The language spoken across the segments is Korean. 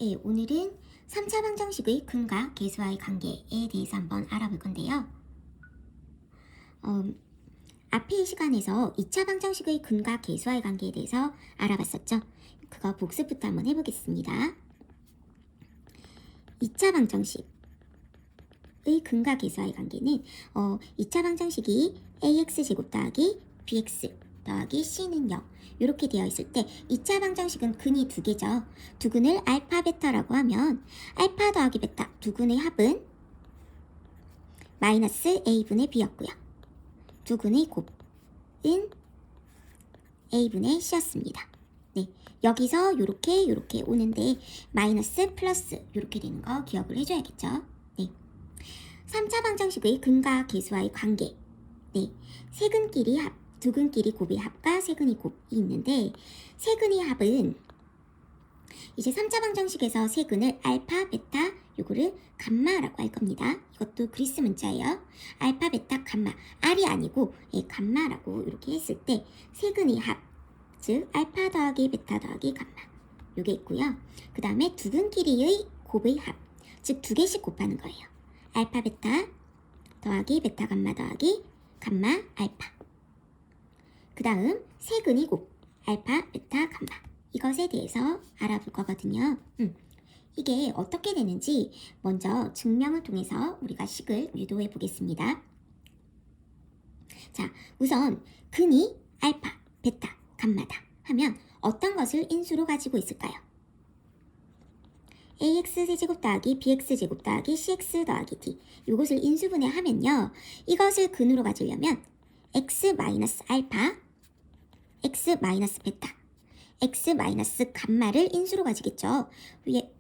예, 오늘은 3차 방정식의 근과 계수와의 관계에 대해서 한번 알아볼 건데요. 앞의 시간에서 2차 방정식의 근과 계수와의 관계에 대해서 알아봤었죠. 그거 복습부터 한번 해보겠습니다. 2차 방정식의 근과 계수와의 관계는 2차 방정식이 ax제곱 더하기 bx 더하기 c는 0 이렇게 되어 있을 때 2차 방정식은 근이 두 개죠. 두 근을 알파 베타라고 하면 알파 더하기 베타 두 근의 합은 마이너스 a분의 b였고요. 두 근의 곱은 a분의 c였습니다. 네, 여기서 요렇게 오는데 마이너스 플러스 요렇게 되는 거 기억을 해줘야겠죠. 네, 3차 방정식의 근과 계수와의 관계. 네, 세 근끼리 합, 두 근끼리 곱의 합과 세 근의 곱이 있는데 세 근의 합은 이제 3차 방정식에서 세 근을 알파, 베타, 요거를 감마라고 할 겁니다. 이것도 그리스 문자예요. 알파, 베타, 감마. R이 아니고 감마라고 이렇게 했을 때 세 근의 합, 즉 알파 더하기 베타 더하기 감마. 요게 있고요. 그 다음에 두 근끼리의 곱의 합, 즉 두 개씩 곱하는 거예요. 알파, 베타 더하기 베타, 감마 더하기 감마, 알파. 그 다음 세 근의 곱, 알파, 베타, 감마. 이것에 대해서 알아볼 거거든요. 이게 어떻게 되는지 먼저 증명을 통해서 우리가 식을 유도해 보겠습니다. 자, 우선 근이 알파, 베타, 감마다 하면 어떤 것을 인수로 가지고 있을까요? ax제곱 더하기 bx제곱 더하기 cx 더하기 d 이것을 인수분해 하면요. 이것을 근으로 가지려면 x 마이너스 알파, x 마이너스 베타, x 마이너스 감마를 인수로 가지겠죠.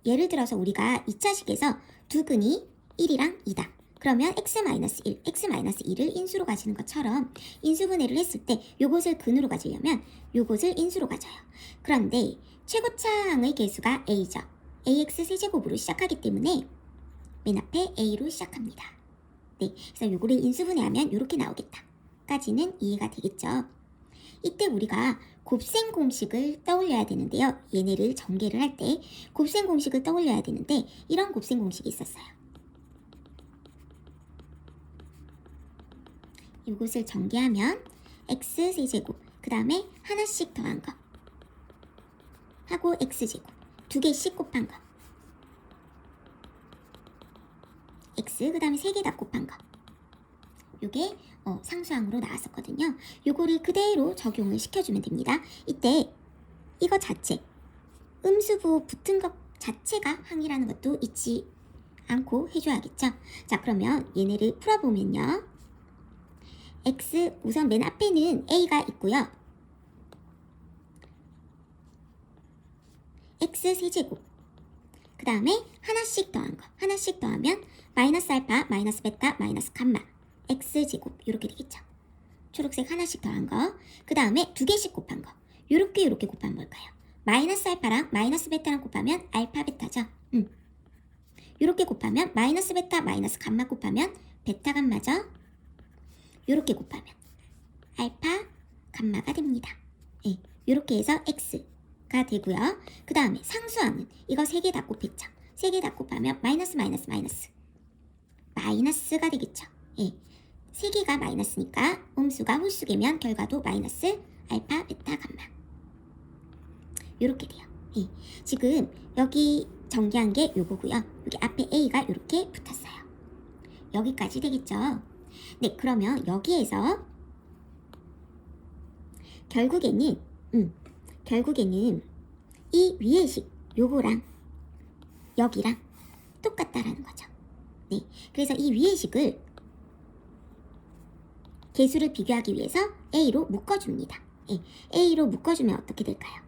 예를 들어서 우리가 2차식에서 두 근이 1이랑 2다. 그러면 x 마이너스 1, x 마이너스 2를 인수로 가지는 것처럼 인수분해를 했을 때 요것을 근으로 가지려면 요것을 인수로 가져요. 그런데 최고차항의 계수가 a죠. ax 세제곱으로 시작하기 때문에 맨 앞에 a로 시작합니다. 네, 그래서 요거를 인수분해하면 요렇게 나오겠다. 까지는 이해가 되겠죠. 이때 우리가 곱셈 공식을 떠올려야 되는데요. 얘네를 전개를 할 때 곱셈 공식을 떠올려야 되는데 이런 곱셈 공식이 있었어요. 이것을 전개하면 x 세제곱 그 다음에 하나씩 더한 거 하고 x제곱 두 개씩 곱한 거 x 그 다음에 세 개 다 곱한 거 요게 상수항으로 나왔었거든요. 요거를 그대로 적용을 시켜주면 됩니다. 이때 이거 자체 음수부 붙은 것 자체가 항이라는 것도 잊지 않고 해줘야겠죠. 자, 그러면 얘네를 풀어보면요. x 우선 맨 앞에는 a가 있고요. x 세제곱 그 다음에 하나씩 더한 거 하나씩 더하면 마이너스 알파 마이너스 베타 마이너스 감마 x제곱 이렇게 되겠죠. 초록색 하나씩 더한 거 그 다음에 두 개씩 곱한 거 요렇게 곱하면 뭘까요? 마이너스 알파랑 마이너스 베타랑 곱하면 알파 베타죠. 요렇게 곱하면 마이너스 베타 마이너스 감마 곱하면 베타 감마죠. 요렇게 곱하면 알파 감마가 됩니다. 네, 요렇게 해서 x가 되고요. 그 다음에 상수항은 이거 세 개 다 곱했죠. 세 개 다 곱하면 마이너스 마이너스 마이너스 마이너스가 되겠죠. 예. 세 개가 마이너스니까 음수가 홀수계면 결과도 마이너스 알파, 베타, 감마 요렇게 돼요. 예. 지금 여기 전개한 게 요거고요. 여기 앞에 a가 요렇게 붙었어요. 여기까지 되겠죠. 네, 그러면 여기에서 결국에는 이 위의 식 요거랑 여기랑 똑같다라는 거죠. 네, 그래서 이 위의 식을 계수를 비교하기 위해서 a로 묶어줍니다. 예, a로 묶어주면 어떻게 될까요?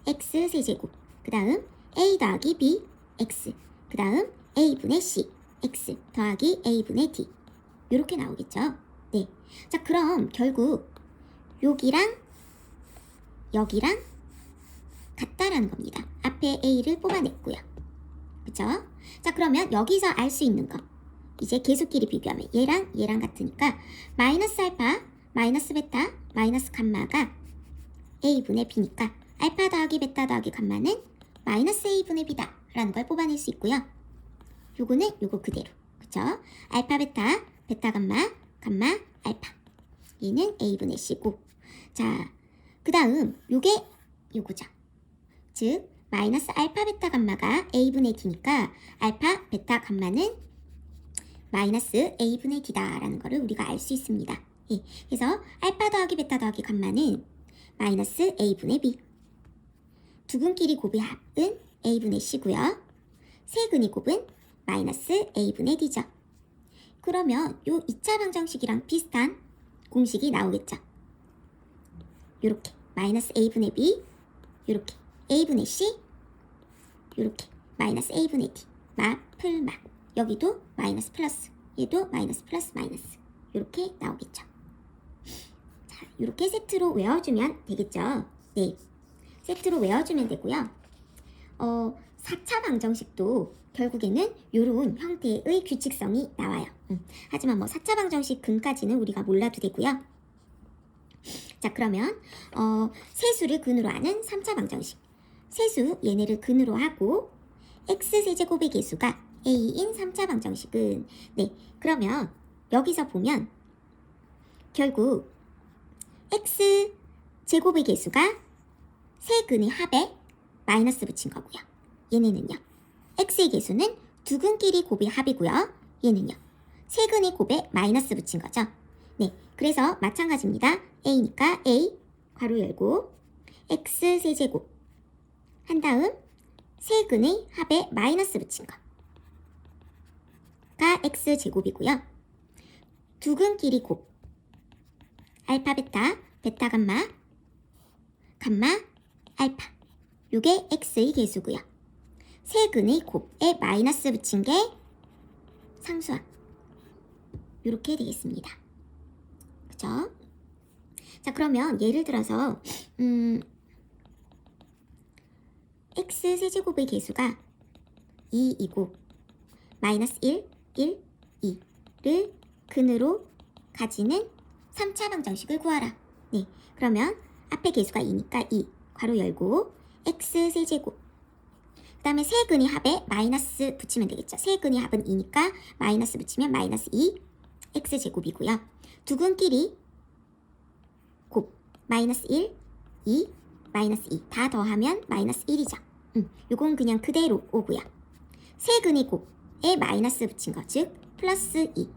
x 세제곱 그 다음 a 더하기 b x 그 다음 a분의 c x 더하기 a분의 d 이렇게 나오겠죠. 네, 자 그럼 결국 여기랑 여기랑 같다라는 겁니다. 앞에 a를 뽑아냈고요. 그쵸? 자 그러면 여기서 알 수 있는 거 이제 계수끼리 비교하면 얘랑 같으니까 마이너스 알파 마이너스 베타 마이너스 감마가 a분의 b니까 알파 더하기 베타 더하기 감마는 마이너스 A분의 B다 라는 걸 뽑아낼 수 있고요. 요거는 요거 그대로. 그쵸? 알파, 베타, 베타, 감마, 감마, 알파. 얘는 A분의 C고. 자, 그 다음 요게 요거죠. 즉 마이너스 알파, 베타, 감마가 A분의 D니까 알파, 베타, 감마는 마이너스 A분의 D다 라는 거를 우리가 알 수 있습니다. 예, 그래서 알파 더하기 베타 더하기 감마는 마이너스 A분의 B. 두근끼리 곱의 합은 A분의 C고요. 세근의 곱은 마이너스 A분의 D죠. 그러면 요 2차 방정식이랑 비슷한 공식이 나오겠죠. 요렇게 마이너스 A분의 B, 요렇게 A분의 C, 요렇게 마이너스 A분의 D, 풀마. 여기도 마이너스 플러스, 얘도 마이너스 플러스 마이너스. 요렇게 나오겠죠. 자, 요렇게 세트로 외워주면 되겠죠. 네, 세트로 외워주면 되고요. 4차 방정식도 결국에는 요런 형태의 규칙성이 나와요. 하지만 뭐 4차 방정식 근까지는 우리가 몰라도 되고요. 자, 그러면 세수를 근으로 하는 3차 방정식. 세수 얘네를 근으로 하고 x세제곱의 개수가 a인 3차 방정식은 네, 그러면 여기서 보면 결국 x제곱의 개수가 세근의 합에 마이너스 붙인 거고요. 얘네는요. x의 개수는 두근끼리 곱의 합이고요. 얘는요. 세근의 곱에 마이너스 붙인 거죠. 네, 그래서 마찬가지입니다. a니까 a 괄호 열고 x 세제곱 한 다음 세근의 합에 마이너스 붙인 거가 x 제곱이고요. 두근끼리 곱 알파 베타 베타 감마 감마 알파 요게 x의 개수고요. 세근의 곱에 마이너스 붙인 게 상수함. 요렇게 되겠습니다. 그쵸? 자, 그러면 예를 들어서 x 세제곱의 개수가 2이고 마이너스 1, 1, 2를 근으로 가지는 3차 방정식을 구하라. 네, 그러면 앞에 개수가 2니까 2 괄호 열고 x 세제곱 그 다음에 세근의 합에 마이너스 붙이면 되겠죠. 세근의 합은 2니까 마이너스 붙이면 마이너스 2 x제곱이고요. 두근끼리 곱 마이너스 1, 2, 마이너스 2 다 더하면 마이너스 1이죠. 요건 그냥 그대로 오고요. 세근의 곱에 마이너스 붙인 거, 즉 플러스 2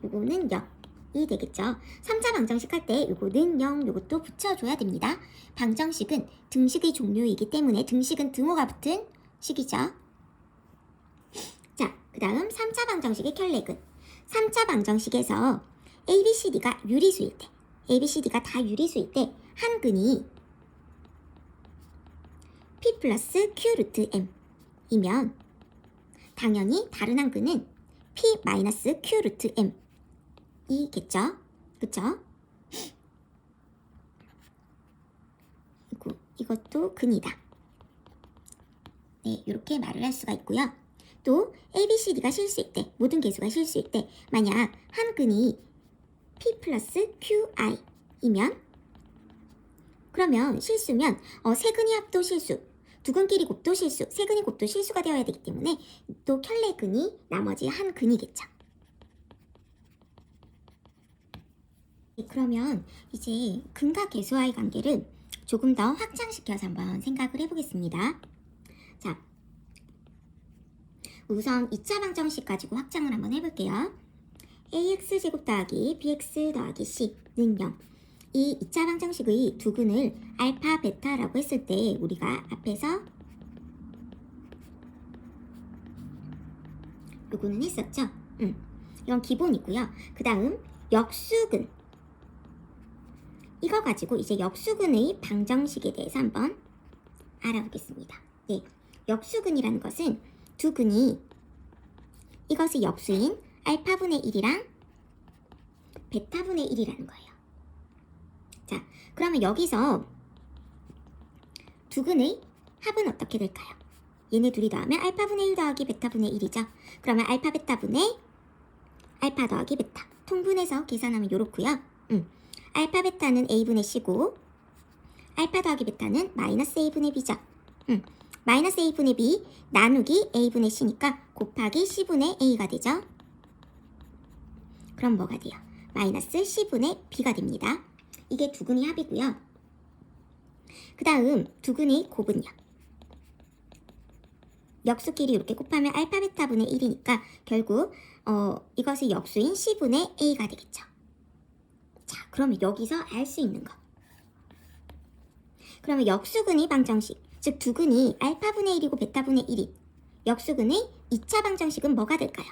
요거는 0이 되겠죠. 3차 방정식 할 때 요거는 0 요것도 붙여줘야 됩니다. 방정식은 등식의 종류이기 때문에 등식은 등호가 붙은 식이죠. 자, 그 다음 3차 방정식의 켤레근. 3차 방정식에서 ABCD가 유리수일 때 ABCD가 다 유리수일 때 한 근이 P 플러스 Q 루트 M 이면 당연히 다른 한 근은 P 마이너스 Q 루트 M 이겠죠? 그쵸? 이것도 근이다. 네, 이렇게 말을 할 수가 있고요. 또 ABCD가 실수일 때, 모든 개수가 실수일 때 만약 한 근이 P 플러스 QI이면 그러면 실수면 세근의 합도 실수, 두근끼리 곱도 실수, 세근의 곱도 실수가 되어야 되기 때문에 또 켤레근이 나머지 한 근이겠죠. 네, 그러면 이제 근과 개수와의 관계를 조금 더 확장시켜서 한번 생각을 해보겠습니다. 자, 우선 2차 방정식 가지고 확장을 한번 해볼게요. ax제곱 더하기 bx 더하기 c는 0. 이 2차 방정식의 두 근을 알파, 베타라고 했을 때 우리가 앞에서 요거는 했었죠? 이건 기본이고요. 그 다음 역수근. 이거 가지고 이제 역수근의 방정식에 대해서 한번 알아보겠습니다. 네, 역수근이라는 것은 두 근이 이것의 역수인 알파분의 1이랑 베타분의 1이라는 거예요. 자, 그러면 여기서 두 근의 합은 어떻게 될까요? 얘네 둘이 더하면 알파분의 1 더하기 베타분의 1이죠. 그러면 알파 베타분의 알파 더하기 베타 통분해서 계산하면 요렇고요. 알파 베타는 a분의 c고 알파 더하기 베타는 마이너스 a분의 b죠. 마이너스 a분의 b 나누기 a분의 c니까 곱하기 c분의 a가 되죠. 그럼 뭐가 돼요? 마이너스 c분의 b가 됩니다. 이게 두근이 합이고요. 그 다음 두근의 곱은요. 역수끼리 이렇게 곱하면 알파 베타분의 1이니까 결국 이것의 역수인 c분의 a가 되겠죠. 자, 그러면 여기서 알 수 있는 거. 그러면 역수근의 방정식, 즉 두근이 알파분의 1이고 베타분의 1인 역수근의 2차 방정식은 뭐가 될까요?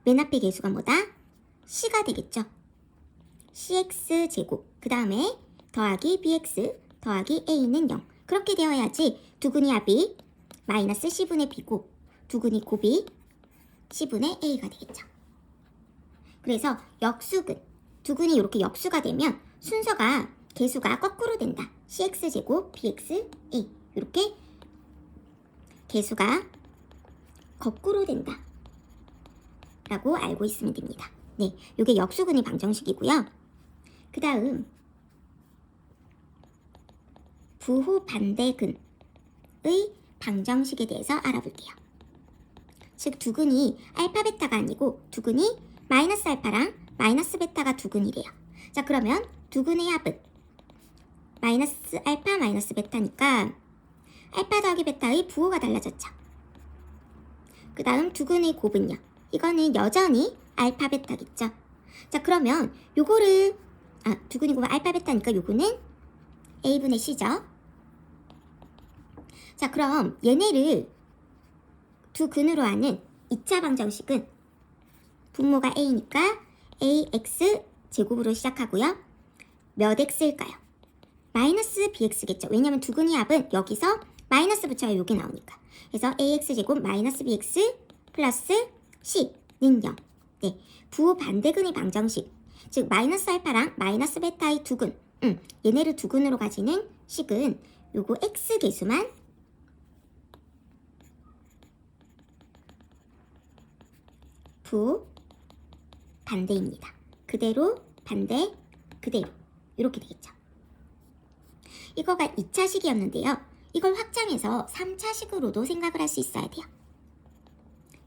맨 앞에 계수가 뭐다? c가 되겠죠. cx제곱, 그 다음에 더하기 bx 더하기 a는 0. 그렇게 되어야지 두근이 합이 마이너스 c분의 b고 두근이 곱이 c분의 a가 되겠죠. 그래서 역수근, 두근이 이렇게 역수가 되면 순서가 계수가 거꾸로 된다. cx제곱 bx a 이렇게 계수가 거꾸로 된다 라고 알고 있으면 됩니다. 네, 이게 역수근의 방정식이고요. 그 다음 부호 반대근의 방정식에 대해서 알아볼게요. 즉 두근이 알파 베타가 아니고 두근이 마이너스 알파랑 마이너스 베타가 두근이래요. 자, 그러면 두근의 합은 마이너스 알파 마이너스 베타니까 알파 더하기 베타의 부호가 달라졌죠. 그 다음 두근의 곱은요. 이거는 여전히 알파 베타겠죠. 자, 그러면 요거를 두근이 곱은 알파 베타니까 요거는 a분의 c죠. 자, 그럼 얘네를 두 근으로 하는 2차 방정식은 분모가 a니까 ax 제곱으로 시작하고요. 몇 x일까요? 마이너스 bx겠죠. 왜냐면 두 근의 합은 여기서 마이너스 붙여야 여기 나오니까. 그래서 ax 제곱 마이너스 bx 플러스 c는 0. 네, 부호 반대근의 방정식. 즉 마이너스 알파랑 마이너스 베타의 두 근. 얘네를 두 근으로 가지는 식은 요거 x 계수만 부 반대입니다. 그대로 반대 그대로 이렇게 되겠죠. 이거가 2차식이었는데요. 이걸 확장해서 3차식으로도 생각을 할 수 있어야 돼요.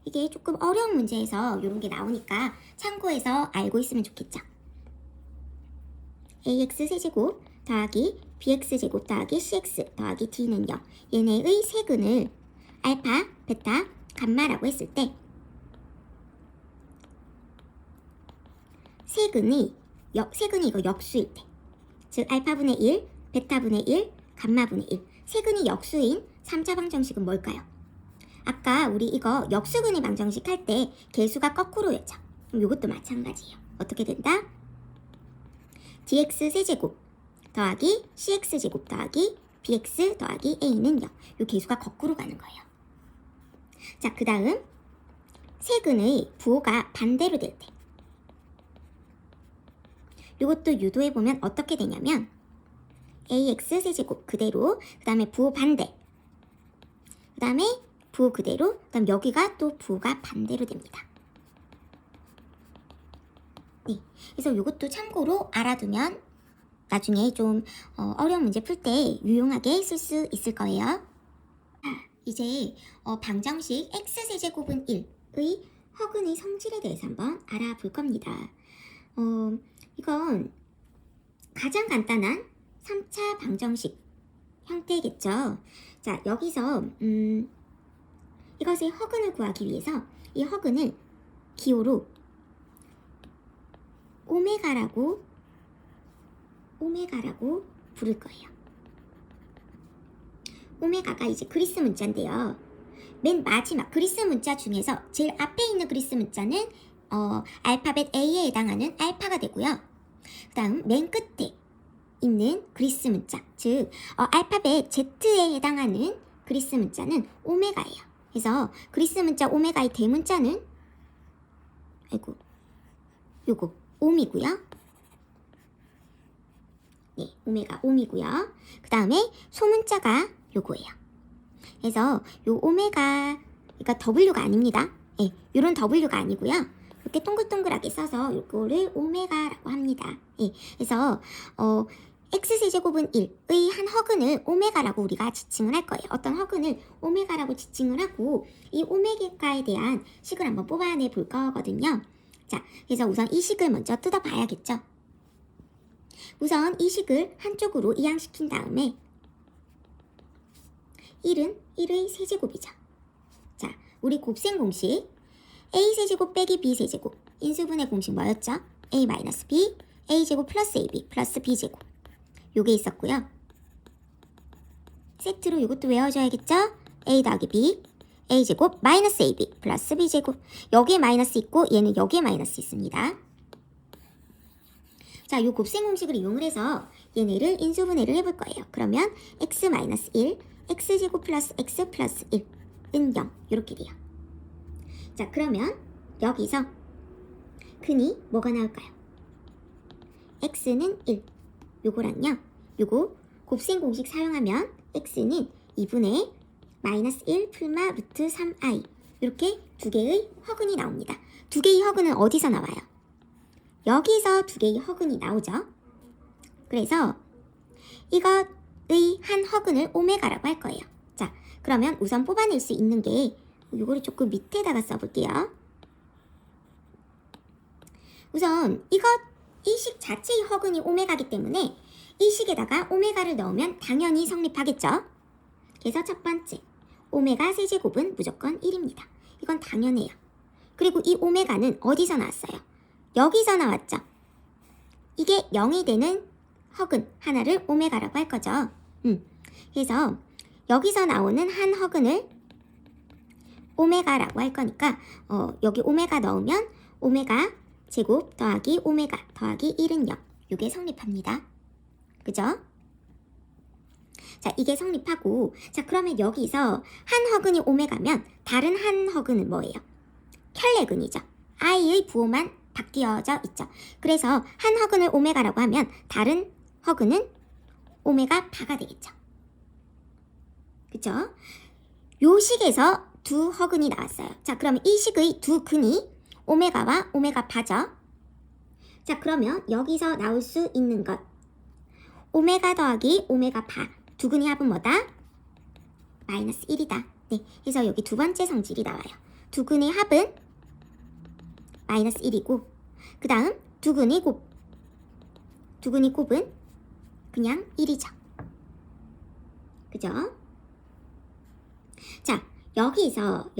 이게 조금 어려운 문제에서 이런 게 나오니까 참고해서 알고 있으면 좋겠죠. ax 세제곱 더하기 bx 제곱 더하기 cx 더하기 d는 0. 얘네의 세근을 알파, 베타, 감마라고 했을 때 세근이 이거 역수일 때, 즉 알파분의 1, 베타분의 1, 감마분의 1, 세근이 역수인 3차 방정식은 뭘까요? 아까 우리 이거 역수근의 방정식 할 때 계수가 거꾸로였죠. 그럼 이것도 마찬가지예요. 어떻게 된다? dx 세제곱 더하기 cx 제곱 더하기 bx 더하기 a는 0. 이 계수가 거꾸로 가는 거예요. 자, 그 다음 세근의 부호가 반대로 될 때, 이것도 유도해보면 어떻게 되냐면 ax 세제곱 그대로, 그 다음에 부호 반대, 그 다음에 부호 그대로, 그 다음 여기가 또 부호가 반대로 됩니다. 네, 그래서 이것도 참고로 알아두면 나중에 좀 어려운 문제 풀 때 유용하게 쓸 수 있을 거예요. 이제 방정식 x세제곱은 1의 허근의 성질에 대해서 한번 알아볼 겁니다. 이건 가장 간단한 3차 방정식 형태겠죠. 자, 여기서 이것의 허근을 구하기 위해서 이 허근을 기호로 오메가라고 부를 거예요. 오메가가 이제 그리스 문자인데요. 맨 마지막 그리스 문자 중에서 제일 앞에 있는 그리스 문자는 알파벳 A에 해당하는 알파가 되고요. 그 다음 맨 끝에 있는 그리스 문자, 즉 알파벳 Z에 해당하는 그리스 문자는 오메가예요. 그래서 그리스 문자 오메가의 대문자는 요거 옴이고요. 네, 오메가 옴이고요. 그 다음에 소문자가 요거예요. 그래서 요 오메가, 그러니까 W가 아닙니다. 네, 요런 W가 아니고요. 이렇게 동글동글하게 써서 요거를 오메가라고 합니다. 네, 그래서 x세제곱은 1의 한 허근을 오메가라고 우리가 지칭을 할 거예요. 어떤 허근을 오메가라고 지칭을 하고 이 오메가에 대한 식을 한번 뽑아내 볼 거거든요. 자, 그래서 우선 이 식을 먼저 뜯어봐야겠죠. 우선 이 식을 한쪽으로 이항시킨 다음에 1은 1의 세제곱이죠. 자, 우리 곱셈 공식 a세제곱 빼기 b세제곱 인수분해 공식 뭐였죠? a-b a제곱 플러스 ab 플러스 b제곱 요게 있었고요. 세트로 이것도 외워줘야겠죠? a 더하기 b a제곱 마이너스 ab 플러스 b제곱 여기에 마이너스 있고 얘는 여기에 마이너스 있습니다. 자, 요 곱셈 공식을 이용을 해서 얘네를 인수분해를 해볼 거예요. 그러면 x-1 x제곱 플러스 x 플러스 1은 0 이렇게 돼요. 자, 그러면 여기서 근이 뭐가 나올까요? x는 1 요거랑요 요거 곱셈 공식 사용하면 x는 2분의 마이너스 1 풀마 루트 3i 이렇게 두 개의 허근이 나옵니다. 두 개의 허근은 어디서 나와요? 여기서 두 개의 허근이 나오죠. 그래서 이것의 한 허근을 오메가라고 할 거예요. 자, 그러면 우선 뽑아낼 수 있는 게 요거를 조금 밑에다가 써볼게요. 우선 이 식 자체의 허근이 오메가이기 때문에 이 식에다가 오메가를 넣으면 당연히 성립하겠죠. 그래서 첫 번째, 오메가 세제곱은 무조건 1입니다. 이건 당연해요. 그리고 이 오메가는 어디서 나왔어요? 여기서 나왔죠. 이게 0이 되는 허근 하나를 오메가라고 할 거죠. 그래서 여기서 나오는 한 허근을 오메가라고 할 거니까 여기 오메가 넣으면 오메가 제곱 더하기 오메가 더하기 1은 0 이게 성립합니다. 그죠? 자, 이게 성립하고 자, 그러면 여기서 한 허근이 오메가면 다른 한 허근은 뭐예요? 켤레근이죠. i의 부호만 바뀌어져 있죠. 그래서 한 허근을 오메가라고 하면 다른 허근은 오메가 바가 되겠죠. 그쵸? 요 식에서 두 허근이 나왔어요. 자, 그러면 이 식의 두 근이 오메가와 오메가 바죠. 자, 그러면 여기서 나올 수 있는 것 오메가 더하기 오메가 바 두 근이 합은 뭐다? 마이너스 1이다. 네, 그래서 여기 두 번째 성질이 나와요. 두 근의 합은 마이너스 1이고 그 다음 두 근의 곱은 그냥 1이죠. 그죠? 자, 여기서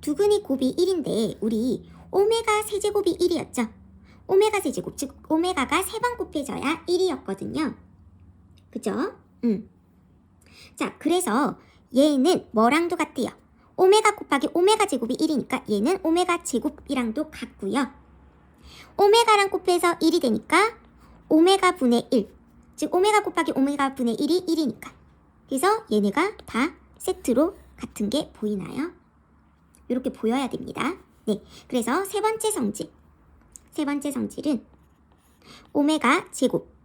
두 근의 곱이 1인데 우리 오메가 세제곱이 1이었죠. 오메가 세제곱, 즉 오메가가 3번 곱해져야 1이었거든요. 그죠? 자, 그래서 얘는 뭐랑도 같아요? 오메가 곱하기 오메가 제곱이 1이니까 얘는 오메가 제곱이랑도 같고요. 오메가랑 곱해서 1이 되니까 오메가 분의 1, 즉 오메가 곱하기 오메가 분의 1이 1이니까 그래서 얘네가 다 세트로 같은 게 보이나요? 이렇게 보여야 됩니다. 네, 그래서 세 번째 성질은 오메가 제곱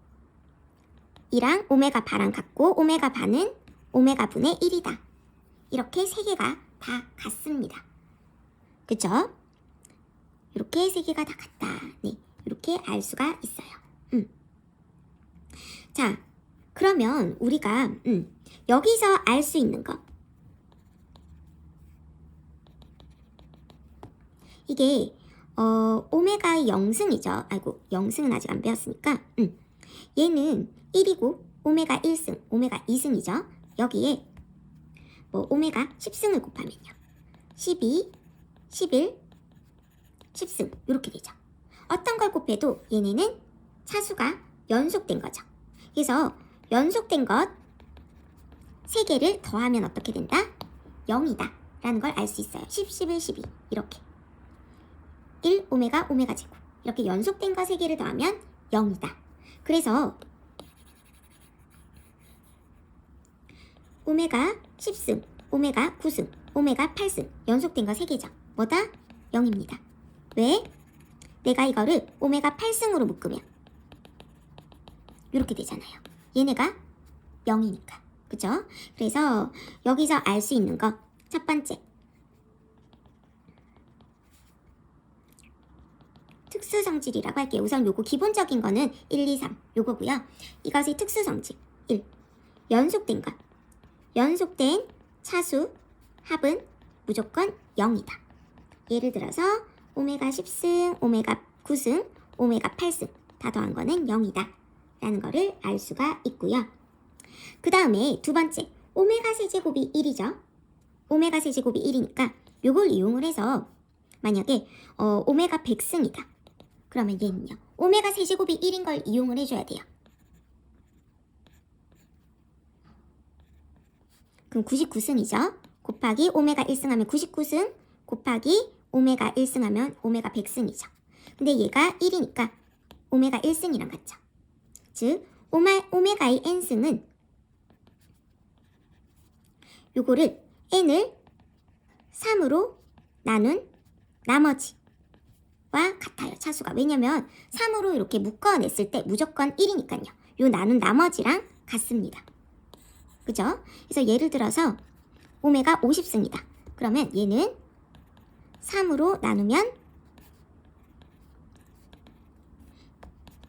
이랑 오메가 바랑 같고 오메가 바는 오메가 분의 1이다. 이렇게 세 개가 다 같습니다. 그죠? 이렇게 세 개가 다 같다. 네, 이렇게 알 수가 있어요. 자, 그러면 우리가 여기서 알 수 있는 거 이게 오메가의 영승이죠. 아이고, 영승은 아직 안 배웠으니까 얘는 1이고 오메가 1승, 오메가 2승이죠. 여기에 뭐 오메가 10승을 곱하면요 12, 11, 10승 이렇게 되죠. 어떤 걸 곱해도 얘네는 차수가 연속된 거죠. 그래서 연속된 것 3개를 더하면 어떻게 된다? 0이다 라는 걸 알 수 있어요. 10, 11, 12 이렇게 1 오메가 오메가 제곱 이렇게 연속된 거 3개를 더하면 0이다. 그래서 오메가 10승, 오메가 9승, 오메가 8승 연속된 거 3개죠. 뭐다? 0입니다. 왜? 내가 이거를 오메가 8승으로 묶으면 이렇게 되잖아요. 얘네가 0이니까. 그죠? 그래서 여기서 알 수 있는 거 첫 번째 특수성질이라고 할게요. 우선 요거 기본적인 거는 1, 2, 3 요거고요. 이것이 특수성질 1. 연속된 것. 연속된 차수 합은 무조건 0이다. 예를 들어서 오메가 10승, 오메가 9승, 오메가 8승 다 더한 거는 0이다 라는 거를 알 수가 있고요. 그 다음에 두 번째, 오메가 세제곱이 1이죠. 오메가 세제곱이 1이니까 요걸 이용을 해서 만약에 오메가 100승이다. 그러면 얘는요. 오메가 세제곱이 1인 걸 이용을 해줘야 돼요. 그럼 99승이죠. 곱하기 오메가 1승 하면 99승 곱하기 오메가 1승 하면 오메가 100승이죠. 근데 얘가 1이니까 오메가 1승이랑 같죠. 즉 오메가의 n승은 요거를 n을 3으로 나눈 나머지와 같아요. 차수가. 왜냐면 3으로 이렇게 묶어냈을 때 무조건 1이니까요. 요 나눈 나머지랑 같습니다. 그죠? 그래서 예를 들어서 오메가 50승이다. 그러면 얘는 3으로 나누면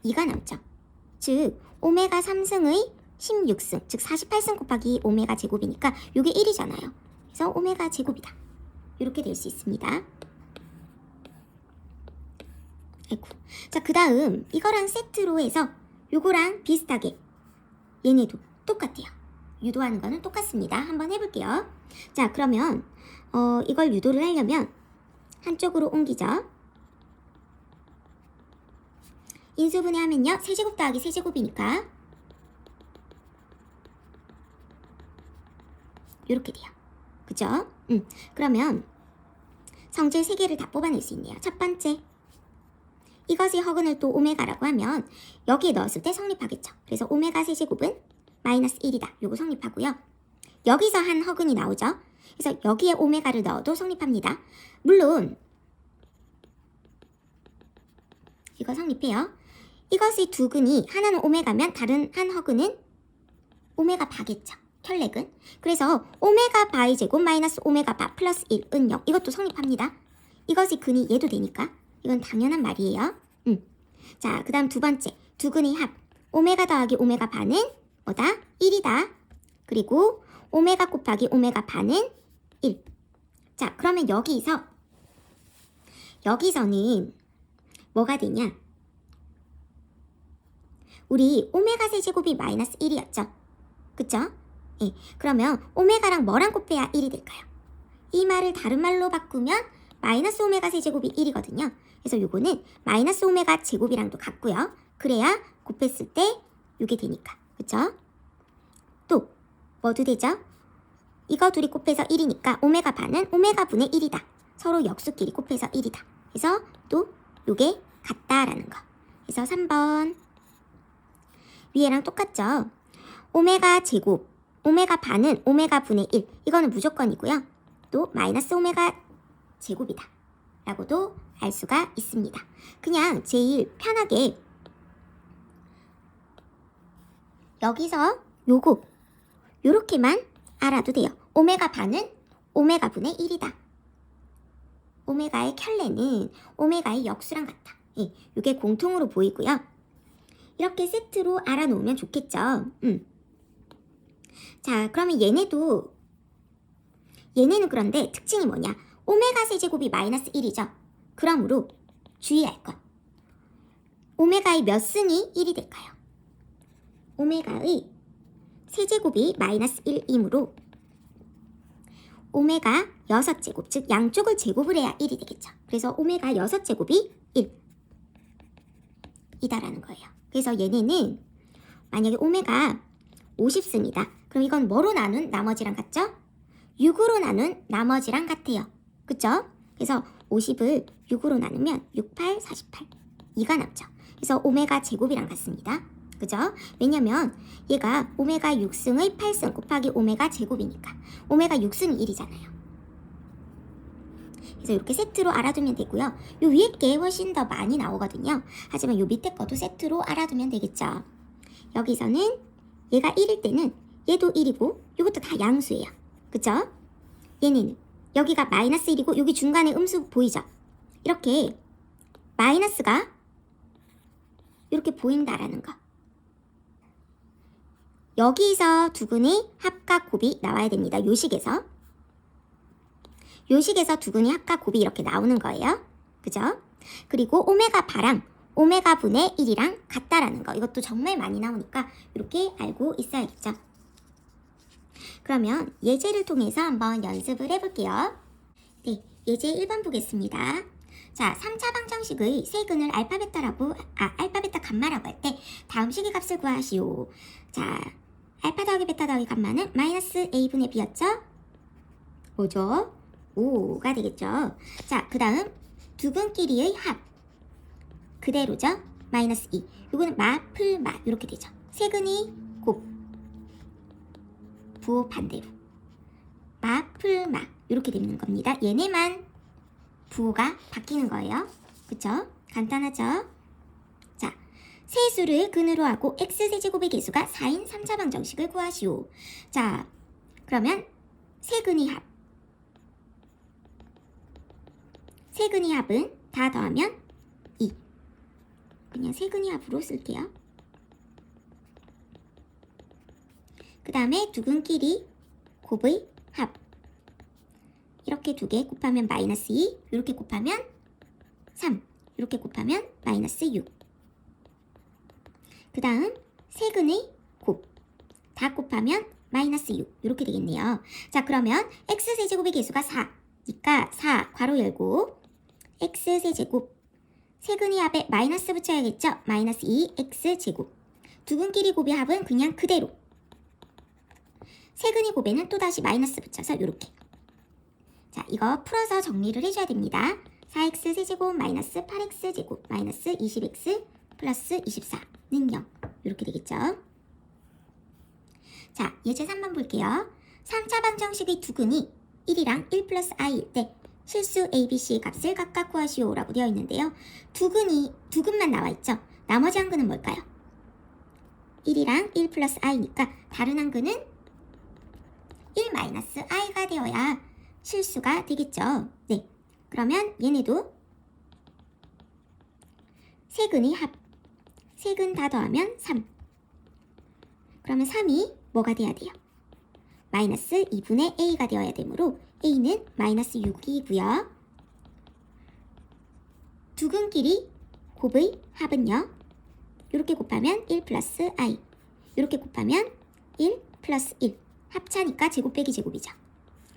2가 남죠. 즉 오메가 3승의 16승, 즉 48승 곱하기 오메가 제곱이니까 이게 1이잖아요. 그래서 오메가 제곱이다. 이렇게 될 수 있습니다. 아이고. 자, 그 다음 이거랑 세트로 해서 요거랑 비슷하게 얘네도 똑같아요. 유도하는 거는 똑같습니다. 한번 해볼게요. 자, 그러면 이걸 유도를 하려면 한쪽으로 옮기죠. 인수분해하면요. 세제곱 더하기 세제곱이니까 이렇게 돼요. 그죠? 그러면 성질 3개를 다 뽑아낼 수 있네요. 첫 번째, 이것의 허근을 또 오메가라고 하면 여기에 넣었을 때 성립하겠죠. 그래서 오메가 세제곱은 마이너스 1이다. 요거 성립하고요. 여기서 한 허근이 나오죠. 그래서 여기에 오메가를 넣어도 성립합니다. 물론 이거 성립해요. 이것의 두 근이 하나는 오메가면 다른 한 허근은 오메가 바겠죠. 혈렉은. 그래서 오메가 바의 제곱 마이너스 오메가 바 플러스 1은 0. 이것도 성립합니다. 이것이 근이 얘도 되니까 이건 당연한 말이에요. 자, 그 다음 두 번째, 두 근의 합. 오메가 더하기 오메가 바는 뭐다? 1이다. 그리고 오메가 곱하기 오메가 바는 1. 자, 그러면 여기서는 뭐가 되냐? 우리 오메가 세제곱이 마이너스 1이었죠. 그쵸? 예, 그러면 오메가랑 뭐랑 곱해야 1이 될까요? 이 말을 다른 말로 바꾸면 마이너스 오메가 세제곱이 1이거든요. 그래서 요거는 마이너스 오메가 제곱이랑도 같고요. 그래야 곱했을 때 이게 되니까. 그쵸? 또 뭐도 되죠? 이거 둘이 곱해서 1이니까 오메가 반은 오메가 분의 1이다. 서로 역수끼리 곱해서 1이다. 그래서 또 요게 같다라는 거. 그래서 3번 위에랑 똑같죠? 오메가 제곱, 오메가 반은 오메가 분의 1. 이거는 무조건이고요. 또 마이너스 오메가 제곱이다 라고도 알 수가 있습니다. 그냥 제일 편하게 여기서 요렇게만 알아도 돼요. 오메가 반은 오메가 분의 1이다. 오메가의 켤레는 오메가의 역수랑 같다. 예, 이게 공통으로 보이고요. 이렇게 세트로 알아놓으면 좋겠죠. 자, 그러면 얘네는 그런데 특징이 뭐냐? 오메가 세제곱이 마이너스 1이죠. 그러므로 주의할 것. 오메가의 몇 승이 1이 될까요? 오메가의 세제곱이 마이너스 1이므로 오메가 6제곱, 즉 양쪽을 제곱을 해야 1이 되겠죠. 그래서 오메가 6제곱이 1이다라는 거예요. 그래서 얘네는 만약에 오메가 50승이다. 그럼 이건 뭐로 나눈 나머지랑 같죠? 6으로 나눈 나머지랑 같아요. 그쵸? 그래서 50을 6으로 나누면 6, 8, 48. 2가 남죠. 그래서 오메가 제곱이랑 같습니다. 그죠? 왜냐면 얘가 오메가 6승의 8승 곱하기 오메가 제곱이니까 오메가 6승이 1이잖아요. 그래서 이렇게 세트로 알아두면 되고요. 요 위에 게 훨씬 더 많이 나오거든요. 하지만 요 밑에 것도 세트로 알아두면 되겠죠. 여기서는 얘가 1일 때는 얘도 1이고 이것도 다 양수예요. 그쵸? 얘네는 여기가 마이너스 1이고 여기 중간에 음수 보이죠? 이렇게 마이너스가 이렇게 보인다라는 거. 여기서 두근의 합과 곱이 나와야 됩니다. 요식에서. 요식에서 두근의 합과 곱이 이렇게 나오는 거예요. 그죠? 그리고 오메가 바랑 오메가 분의 1이랑 같다라는 거. 이것도 정말 많이 나오니까 이렇게 알고 있어야겠죠. 그러면 예제를 통해서 한번 연습을 해볼게요. 네, 예제 1번 보겠습니다. 자, 3차 방정식의 세근을 알파베타 감마라고 할 때 다음 식의 값을 구하시오. 자, 알파 더하기 베타 더하기 감마는 마이너스 a분의 b였죠? 뭐죠? 5가 되겠죠. 자, 그 다음 두근끼리의 합 그대로죠? 마이너스 2. 이거는 마플마 이렇게 되죠. 세근이 곱 부호 반대로 마플마 이렇게 되는 겁니다. 얘네만 부호가 바뀌는 거예요. 그쵸? 간단하죠? 자, 세수를 근으로 하고 x세제곱의 개수가 4인 3차 방정식을 구하시오. 자, 그러면 세근이 합 세근이 합은 다 더하면 2. 그냥 세근이 합으로 쓸게요. 그 다음에 두근끼리 곱의 합 이렇게 두 개 곱하면 마이너스 2 이렇게 곱하면 3 이렇게 곱하면 마이너스 6. 그 다음 세근의 곱 다 곱하면 마이너스 6 이렇게 되겠네요. 자, 그러면 x세제곱의 개수가 4니까 4 괄호 열고 x세제곱 세근의 합에 마이너스 붙여야겠죠. 마이너스 2x제곱 두근끼리 곱의 합은 그냥 그대로 세근의 곱에는 또다시 마이너스 붙여서 이렇게. 자, 이거 풀어서 정리를 해줘야 됩니다. 4x 세제곱 마이너스 8x 제곱 마이너스 20x 플러스 24는 0 이렇게 되겠죠. 자, 예제 3번 볼게요. 3차 방정식의 두근이 1이랑 1 플러스 i일 때 실수 ABC의 값을 각각 구하시오 라고 되어 있는데요. 두근만 나와 있죠. 나머지 한 근은 뭘까요? 1이랑 1 플러스 i니까 다른 한 근은 1 마이너스 i가 되어야 실수가 되겠죠. 네, 그러면 얘네도 세근의 합 세근 다 더하면 3. 그러면 3이 뭐가 돼야 돼요? 마이너스 2분의 a가 되어야 되므로 a는 마이너스 6이고요. 두근끼리 곱의 합은요. 이렇게 곱하면 1 플러스 i 이렇게 곱하면 1 플러스 1 합차니까 제곱 빼기 제곱이죠.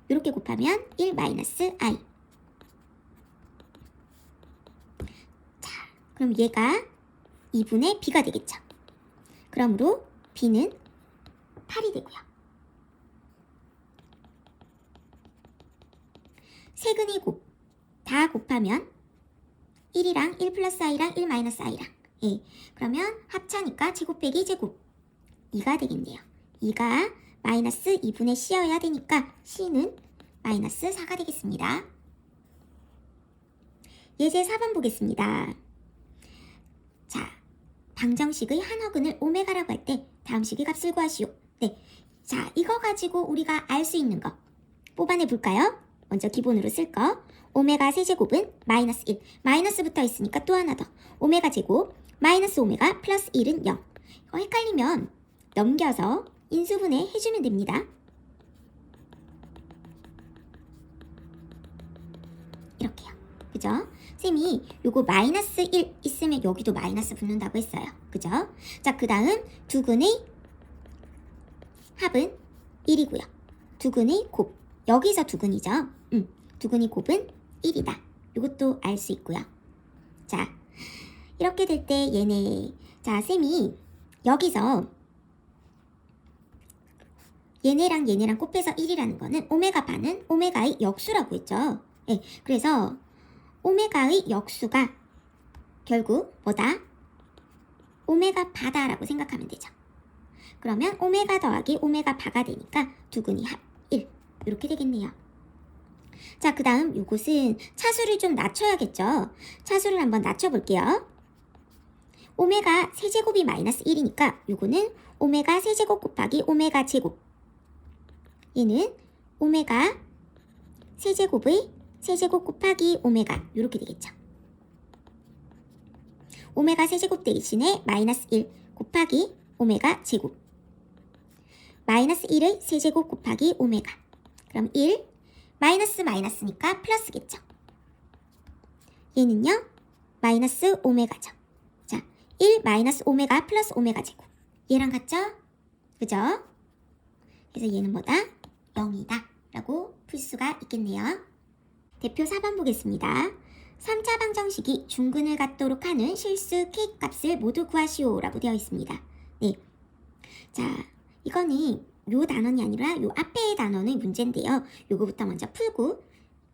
이렇게 곱하면 1 마이너스 i. 자, 그럼 얘가 2분의 b가 되겠죠. 그러므로 b는 8이 되고요. 세근이 곱 다 곱하면 1이랑 1 플러스 i랑 1 마이너스 i랑 그러면 합차니까 제곱 빼기 제곱 2가 되겠네요. 2가 마이너스 2분의 c여야 되니까 c는 마이너스 4가 되겠습니다. 예제 4번 보겠습니다. 자, 방정식의 한 허근을 오메가라고 할 때 다음 식의 값을 구하시오. 네, 자, 이거 가지고 우리가 알 수 있는 거 뽑아내 볼까요? 먼저 기본으로 쓸 거. 오메가 세제곱은 마이너스 1. 마이너스 붙어 있으니까 또 하나 더. 오메가 제곱 마이너스 오메가 플러스 1은 0. 이거 헷갈리면 넘겨서 인수분해 해주면 됩니다. 이렇게요. 그죠? 쌤이 요거 마이너스 1 있으면 여기도 마이너스 붙는다고 했어요. 그죠? 자, 그 다음 두근의 합은 1이고요. 두근의 곱. 여기서 두근이죠. 두근의 곱은 1이다. 이것도 알 수 있고요. 자, 이렇게 될 때 얘네 자, 쌤이 여기서 얘네랑 얘네랑 곱해서 1이라는 거는 오메가 반은 오메가의 역수라고 했죠. 네, 그래서 오메가의 역수가 결국 뭐다? 오메가 바다라고 생각하면 되죠. 그러면 오메가 더하기 오메가 바가 되니까 두근이 합 1 이렇게 되겠네요. 자, 그 다음 요것은 차수를 좀 낮춰야겠죠. 차수를 한번 낮춰볼게요. 오메가 세제곱이 마이너스 1이니까 요거는 오메가 세제곱 곱하기 오메가 제곱. 얘는 오메가 세제곱의 세제곱 곱하기 오메가 이렇게 되겠죠. 오메가 세제곱 대신에 마이너스 1 곱하기 오메가 제곱. 마이너스 1의 세제곱 곱하기 오메가. 그럼 1 마이너스 마이너스니까 플러스겠죠. 얘는요 마이너스 오메가죠. 자, 1 마이너스 오메가 플러스 오메가 제곱. 얘랑 같죠? 그죠? 그래서 얘는 뭐다? 0이다 라고 풀 수가 있겠네요. 대표 4번 보겠습니다. 3차 방정식이 중근을 갖도록 하는 실수 k 값을 모두 구하시오 라고 되어 있습니다. 네. 자, 이거는 요 단원이 아니라 요 앞에의 단원의 문제인데요. 요거부터 먼저 풀고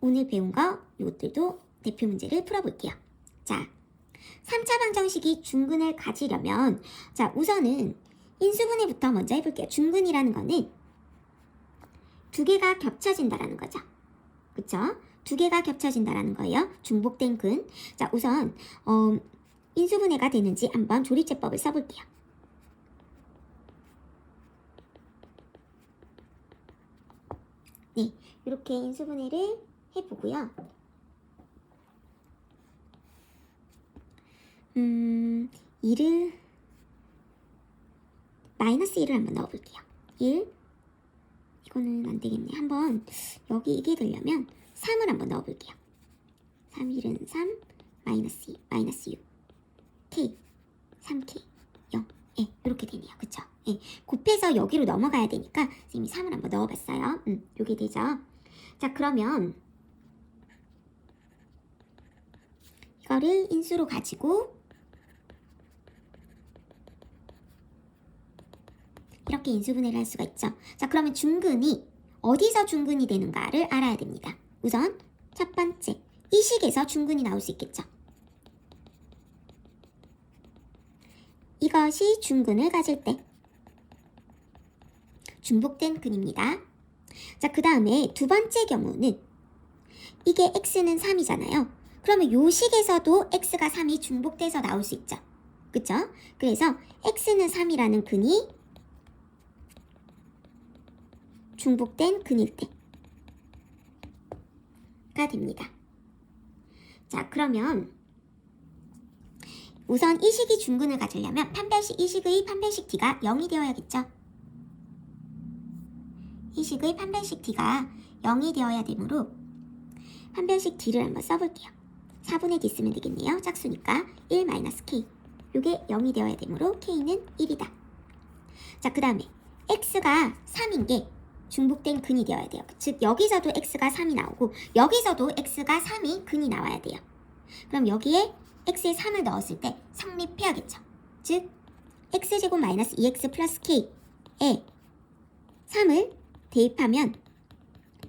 오늘 배운 거 요것들도 대표 문제를 풀어볼게요. 자, 3차 방정식이 중근을 가지려면 자, 우선은 인수분해부터 먼저 해볼게요. 중근이라는 거는 두 개가 겹쳐진다라는 거죠. 그쵸? 두 개가 겹쳐진다라는 거예요. 중복된 근. 자, 우선 인수분해가 되는지 한번 조립제법을 써볼게요. 네, 이렇게 인수분해를 해보고요. 2를 마이너스 1을 한번 넣어볼게요. 1 이거는 안되겠네. 한번 여기 이게 되려면 3을 한번 넣어볼게요. 3, 1은 3, 마이너스 2, 마이너스 6 K, 3K, 0 예, 이렇게 되네요. 그쵸? 예, 곱해서 여기로 넘어가야 되니까 선생님이 3을 한번 넣어봤어요. 요게 되죠. 자, 그러면 이거를 인수로 가지고 이렇게 인수분해를 할 수가 있죠. 자, 그러면 중근이 어디서 중근이 되는가를 알아야 됩니다. 우선 첫 번째, 이 식에서 중근이 나올 수 있겠죠. 이것이 중근을 가질 때 중복된 근입니다. 자, 그 다음에 두 번째 경우는 이게 x는 3이잖아요. 그러면 요 식에서도 x가 3이 중복돼서 나올 수 있죠. 그쵸? 그래서 x는 3이라는 근이 중복된 근일 때가 됩니다. 자, 그러면 우선 이 식이 중근을 가지려면 판별식 이 식의 판별식 t가 0이 되어야겠죠. 이 식의 판별식 t가 0이 되어야 되므로 판별식 t를 한번 써볼게요. 4분의 d 쓰면 되겠네요. 짝수니까 1-k. 요게 0이 되어야 되므로 k는 1이다. 자, 그 다음에 x가 3인 게 중복된 근이 되어야 돼요. 즉 여기서도 x가 3이 나오고 여기서도 x가 3이 근이 나와야 돼요. 그럼 여기에 x에 3을 넣었을 때 성립해야겠죠. 즉 x제곱 마이너스 2x 플러스 k에 3을 대입하면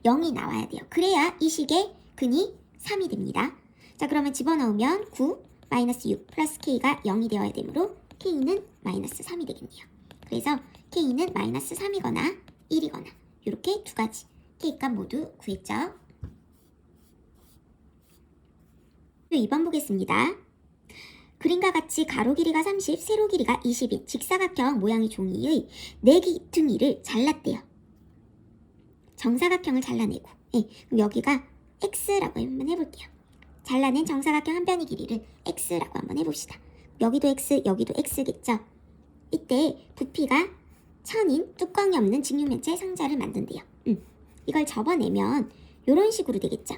0이 나와야 돼요. 그래야 이 식의 근이 3이 됩니다. 자, 그러면 집어넣으면 9 마이너스 6 플러스 k가 0이 되어야 되므로 k는 마이너스 3이 되겠네요. 그래서 k는 마이너스 3이거나 1이거나 이렇게 두 가지 k값 모두 구했죠. 2번 보겠습니다. 그림과 같이 가로 길이가 30, 세로 길이가 20인 직사각형 모양의 종이의 4기퉁이를 잘랐대요. 정사각형을 잘라내고 그럼 여기가 x라고 한번 해볼게요. 잘라낸 정사각형 한 변의 길이를 x라고 한번 해봅시다. 여기도 x, 여기도 x겠죠. 이때 부피가 1000인 뚜껑이 없는 직육면체 상자를 만든대요. 이걸 접어내면 이런 식으로 되겠죠.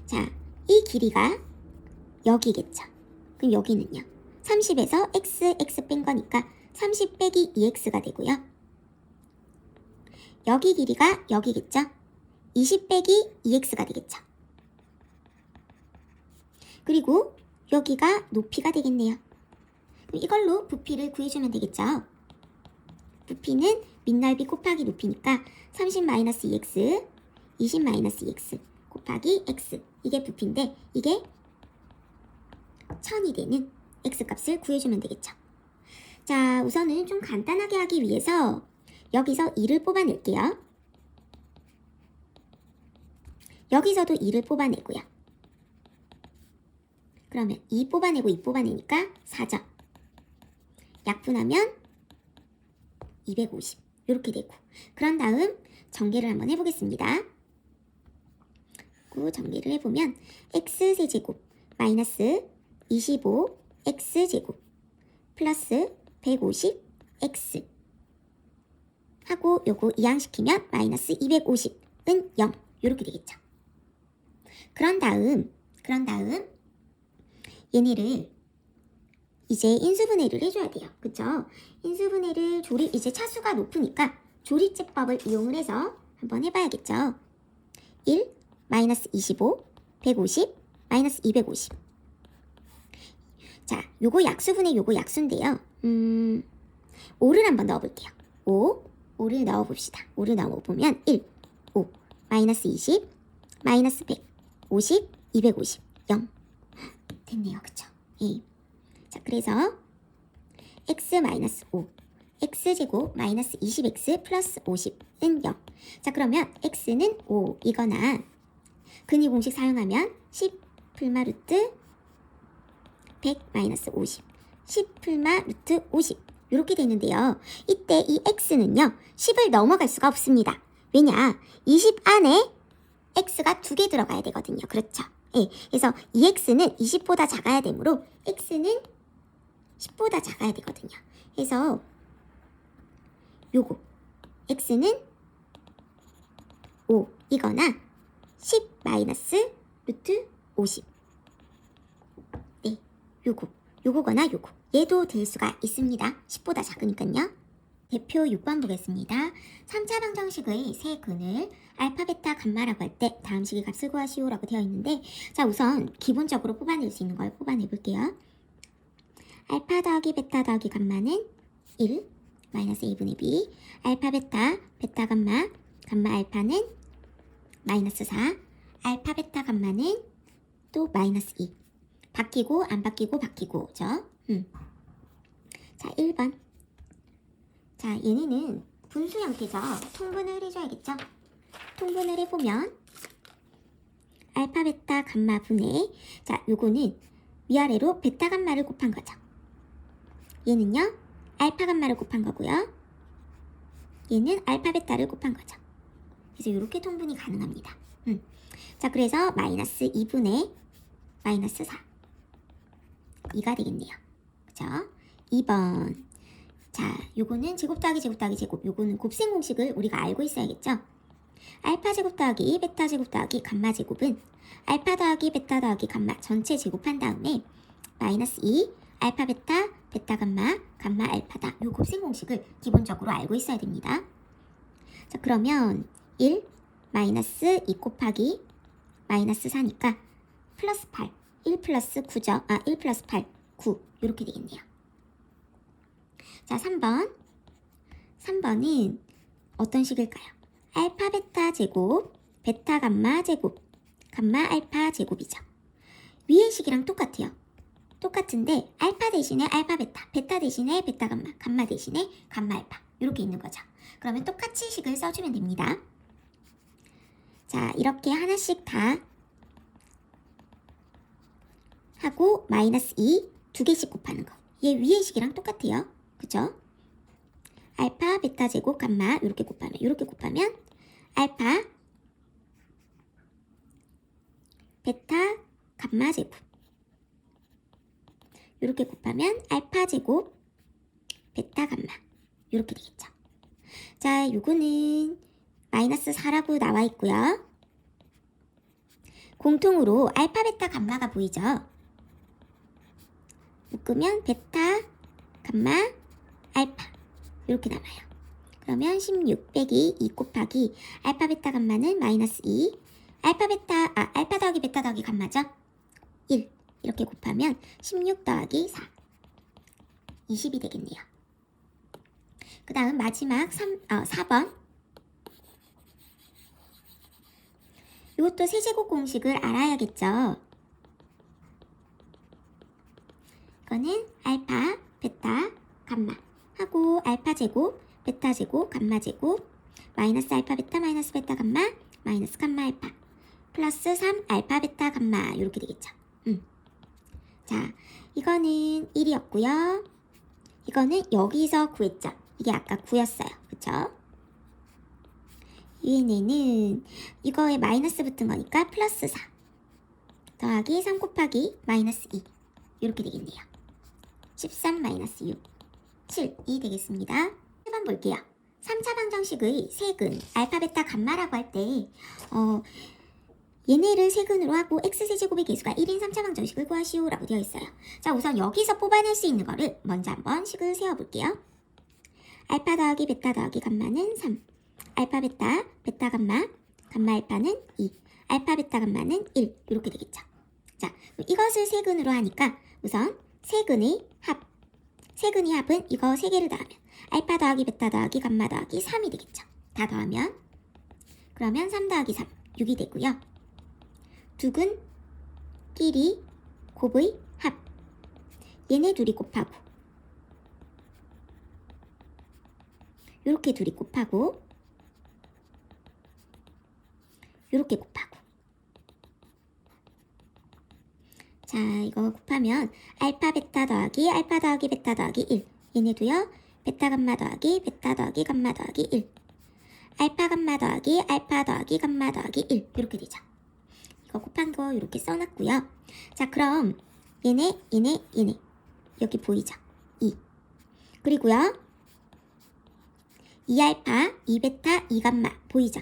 자, 이 길이가 여기겠죠. 그럼 여기는요. 30에서 x 뺀 거니까 30 빼기 2x가 되고요. 여기 길이가 여기겠죠. 20 빼기 2x가 되겠죠. 그리고 여기가 높이가 되겠네요. 그럼 이걸로 부피를 구해주면 되겠죠. 부피는 밑넓이 곱하기 높이니까 30-2x, 20-2x 곱하기 x 이게 부피인데 이게 1000이 되는 x값을 구해주면 되겠죠. 자, 우선은 좀 간단하게 하기 위해서 여기서 2를 뽑아낼게요. 여기서도 2를 뽑아내고요. 그러면 2 뽑아내고 2 뽑아내니까 4죠. 약분하면 250 이렇게 되고 그런 다음 전개를 한번 해보겠습니다. 전개를 해보면 x세제곱 마이너스 25x제곱 플러스 150x 하고 요거 이항시키면 마이너스 250은 0 이렇게 되겠죠. 그런 다음 얘네를 이제 인수분해를 해줘야 돼요. 그쵸? 인수분해를 이제 차수가 높으니까 조립제법을 이용을 해서 한번 해봐야겠죠. 1, 마이너스 25, 150, 마이너스 250. 자, 요거 약수분의 요거 약수인데요. 5를 한번 넣어볼게요. 5를 넣어봅시다. 5를 넣어보면 1, 5, 마이너스 20, 마이너스 100, 50, 250, 0. 됐네요. 그쵸? 예. 자, 그래서 x 마이너스 5, x제곱 마이너스 20x 플러스 50은 0. 자, 그러면 x는 5이거나 근위 공식 사용하면 10 풀마 루트 100 마이너스 50, 10 풀마 루트 50 이렇게 되는데요. 이때 이 x는요 10을 넘어갈 수가 없습니다. 왜냐? 20 안에 x가 2개 들어가야 되거든요. 그렇죠? 예, 그래서 이 x는 20보다 작아야 되므로 x는 10보다 작아야 되거든요. 그래서 요거 x는 5이거나 10 마이너스 루트 50. 네, 요거거나 요거. 얘도 될 수가 있습니다. 10보다 작으니까요. 대표 6번 보겠습니다. 3차 방정식의 세 근을 알파, 베타, 감마라고 할 때 다음 식의 값을 구하시오라고 되어 있는데, 자, 우선 기본적으로 뽑아낼 수 있는 걸 뽑아내 볼게요. 알파 더하기 베타 더하기 감마는 1 마이너스 a분의 b, 알파 베타, 베타 감마, 감마 알파는 마이너스 4, 알파 베타 감마는 또 마이너스 2. 바뀌고 안 바뀌고 바뀌고죠. 자, 1번. 자, 얘네는 분수 형태죠. 통분을 해줘야겠죠. 통분을 해보면 알파 베타 감마 분의, 자, 요거는 위아래로 베타 감마를 곱한 거죠. 얘는요 알파 감마를 곱한 거고요. 얘는 알파 베타를 곱한 거죠. 그래서 이렇게 통분이 가능합니다. 자, 그래서 마이너스 2분의 마이너스 4 2가 되겠네요. 그죠? 2번. 자, 요거는 제곱 더하기 제곱 더하기 제곱, 요거는 곱셈 공식을 우리가 알고 있어야겠죠? 알파 제곱 더하기 베타 제곱 더하기 감마 제곱은 알파 더하기 베타 더하기 감마 전체 제곱한 다음에 마이너스 2 알파 베타 베타 감마 감마 알파다. 요 곱셈 공식을 기본적으로 알고 있어야 됩니다. 자, 그러면 1 마이너스 2 곱하기 마이너스 4니까 플러스 8 1 플러스 9죠. 1 플러스 8 9 이렇게 되겠네요. 자, 3번은 어떤 식일까요? 알파 베타 제곱 베타 감마 제곱 감마 알파 제곱이죠. 위의 식이랑 똑같아요. 똑같은데 알파 대신에 알파 베타, 베타 대신에 베타 감마, 감마 대신에 감마 알파 이렇게 있는 거죠. 그러면 똑같이 식을 써주면 됩니다. 자, 이렇게 하나씩 다 하고 마이너스 2 두 개씩 곱하는 거. 얘 위의 식이랑 똑같아요. 그죠? 알파 베타 제곱 감마 이렇게 곱하면 알파 베타 감마 제곱 이렇게 곱하면 알파 제곱 베타 감마 이렇게 되겠죠. 자, 요거는 마이너스 4라고 나와 있고요. 공통으로 알파 베타 감마가 보이죠. 묶으면 베타 감마 알파 이렇게 남아요. 그러면 16 빼기 2 곱하기 알파 베타 감마는 마이너스 2 알파 더하기 베타 더하기 감마죠. 1 이렇게 곱하면 16 더하기 4 20이 되겠네요. 그 다음 마지막 4번. 이것도 세제곱 공식을 알아야겠죠. 이거는 알파 베타 감마 하고 알파 제곱 베타 제곱 감마 제곱 마이너스 알파 베타 마이너스 베타 감마 마이너스 감마 알파 플러스 3 알파 베타 감마 이렇게 되겠죠. 자, 이거는 1이었고요. 이거는 여기서 구했죠. 이게 아까 9였어요. 그쵸? 얘네는 이거에 마이너스 붙은 거니까 플러스 4. 더하기 3 곱하기 마이너스 2 이렇게 되겠네요. 13 마이너스 6 7이 되겠습니다. 1번 볼게요. 3차 방정식의 세근 알파 베타 감마라고 할 때 얘네를 세근으로 하고 x세제곱의 개수가 1인 3차 방정식을 구하시오 라고 되어 있어요. 자, 우선 여기서 뽑아낼 수 있는 거를 먼저 한번 식을 세워볼게요. 알파 더하기 베타 더하기 감마는 3, 알파 베타, 베타 감마, 감마 알파는 2, 알파 베타 감마는 1 이렇게 되겠죠. 자, 이것을 세근으로 하니까 우선 세근의 합은 이거 3개를 더하면 알파 더하기 베타 더하기 감마 더하기 3이 되겠죠. 다 더하면 그러면 3 더하기 3 6이 되고요. 두근끼리 곱의 합 얘네 둘이 곱하고 요렇게 둘이 곱하고 요렇게 곱하고 자, 이거 곱하면 알파 베타 더하기 알파 더하기 베타 더하기 1 얘네도요. 베타 감마 더하기 베타 더하기 감마 더하기 1 알파 감마 더하기 알파 더하기 감마 더하기 1 이렇게 되죠. 이거 곱한 거 이렇게 써놨고요. 자, 그럼 얘네 여기 보이죠? 2 그리고요 2알파 2베타 2감마 보이죠?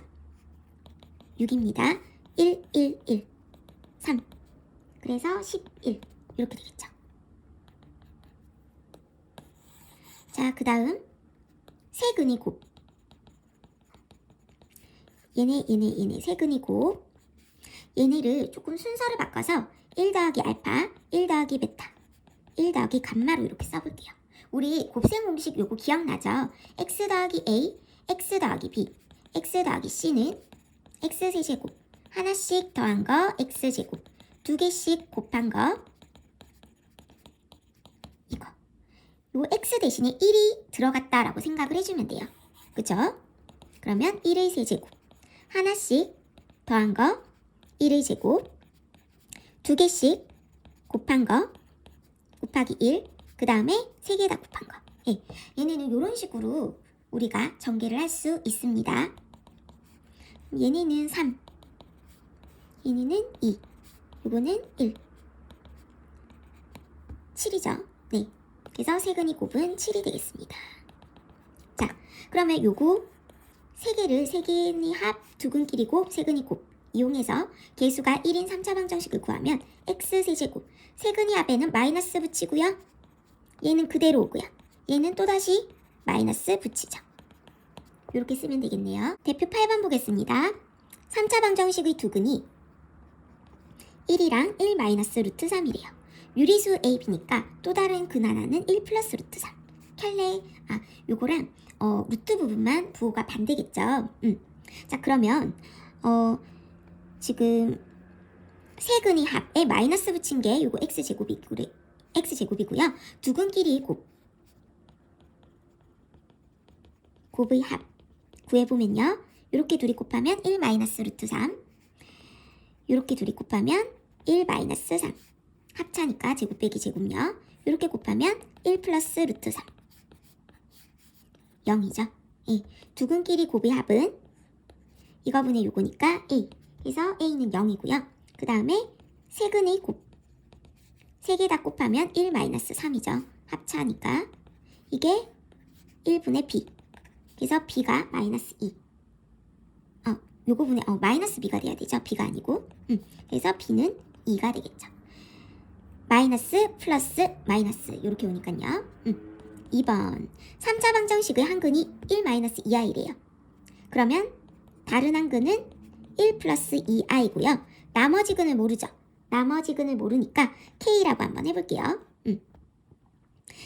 6입니다. 1 1 1 3 그래서 11 이렇게 되겠죠. 자, 그 다음 세근이 곱 얘네 세근이 곱 얘네를 조금 순서를 바꿔서 1 더하기 알파 1 더하기 베타 1 더하기 감마로 이렇게 써볼게요. 우리 곱셈 공식 요거 기억나죠? x 더하기 a x 더하기 b x 더하기 c는 x세제곱 하나씩 더한 거 x제곱 2개씩 곱한 거 이거 요 x 대신에 1이 들어갔다라고 생각을 해주면 돼요. 그쵸? 그러면 1의 세제곱 하나씩 더한 거 1의 제곱 2개씩 곱한 거 곱하기 1 그 다음에 3개 다 곱한 거 예, 얘네는 이런 식으로 우리가 전개를 할 수 있습니다. 얘네는 3 얘네는 2 요거는 1 7이죠. 네, 그래서 세근이 곱은 7이 되겠습니다. 자, 그러면 요거 3개를 세근이 합 두근끼리 곱 세근이 곱 이용해서 개수가 1인 3차 방정식을 구하면 x세제곱 세근이 합에는 마이너스 붙이고요. 얘는 그대로 오고요. 얘는 또다시 마이너스 붙이죠. 이렇게 쓰면 되겠네요. 대표 8번 보겠습니다. 3차 방정식의 두근이 1이랑 1 마이너스 루트 3이래요. 유리수 AB니까 또 다른 근 하나는 1 플러스 루트 3. 켤레 요거랑 루트 부분만 부호가 반대겠죠. 자, 그러면 지금 세근이 합에 마이너스 붙인 게 요거 x제곱이고요. 두근끼리 곱의 합 구해보면요. 요렇게 둘이 곱하면 1 마이너스 루트 3 요렇게 둘이 곱하면 1 마이너스 3 합차니까 제곱 빼기 제곱요. 요렇게 곱하면 1 플러스 루트 3 0이죠. 예, 두근끼리 곱의 합은 이거분의 요거니까 A 그래서 A는 0이고요. 그 다음에 세근의 곱 3개 다 곱하면 1 마이너스 3이죠. 합차니까 이게 1분의 B 그래서 B가 마이너스 2 요거분의 마이너스 B가 돼야 되죠. B가 아니고 그래서 B는 2가 되겠죠. 마이너스 플러스 마이너스 이렇게 오니까요. 2번 3차 방정식의 한 근이 1 마이너스 2i래요. 그러면 다른 한 근은 1 플러스 2i고요. 나머지 근을 모르죠. 나머지 근을 모르니까 K라고 한번 해볼게요.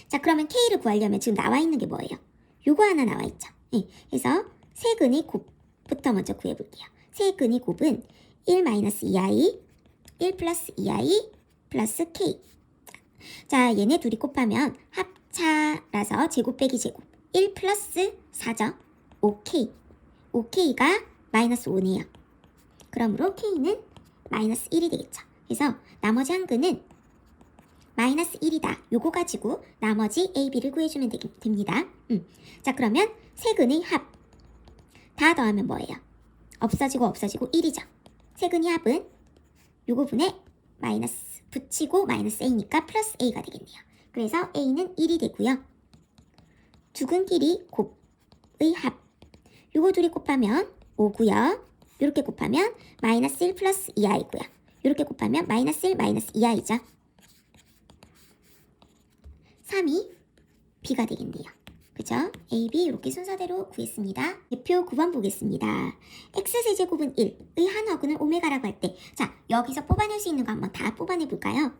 자, 그러면 K를 구하려면 지금 나와 있는 게 뭐예요? 요거 하나 나와 있죠. 네, 그래서 세근의 곱부터 먼저 구해볼게요. 세근의 곱은 1 마이너스 2i 1 플러스 2i 플러스 K. 자, 얘네 둘이 곱하면 합차라서 제곱 빼기 제곱 1 플러스 4죠. 5K 5K가 마이너스 5네요. 그러므로 K는 마이너스 1이 되겠죠. 그래서 나머지 한 근은 마이너스 1이다. 요거 가지고 나머지 A, B를 구해주면 됩니다. 자, 그러면 세근의 합 다 더하면 뭐예요? 없어지고 1이죠. 세근의 합은 요거 분의 마이너스 붙이고 마이너스 a니까 플러스 a가 되겠네요. 그래서 a는 1이 되고요. 두근끼리 곱의 합. 요거 둘이 곱하면 5고요. 이렇게 곱하면 마이너스 1 플러스 2i고요. 이렇게 곱하면 마이너스 1 마이너스 2i죠. 3이 b가 되겠네요. 그죠? a, b 이렇게 순서대로 구했습니다. 대표 9번 보겠습니다. x세제곱은 1의 한 허근을 오메가라고 할 때, 자, 여기서 뽑아낼 수 있는 거 한번 다 뽑아내 볼까요?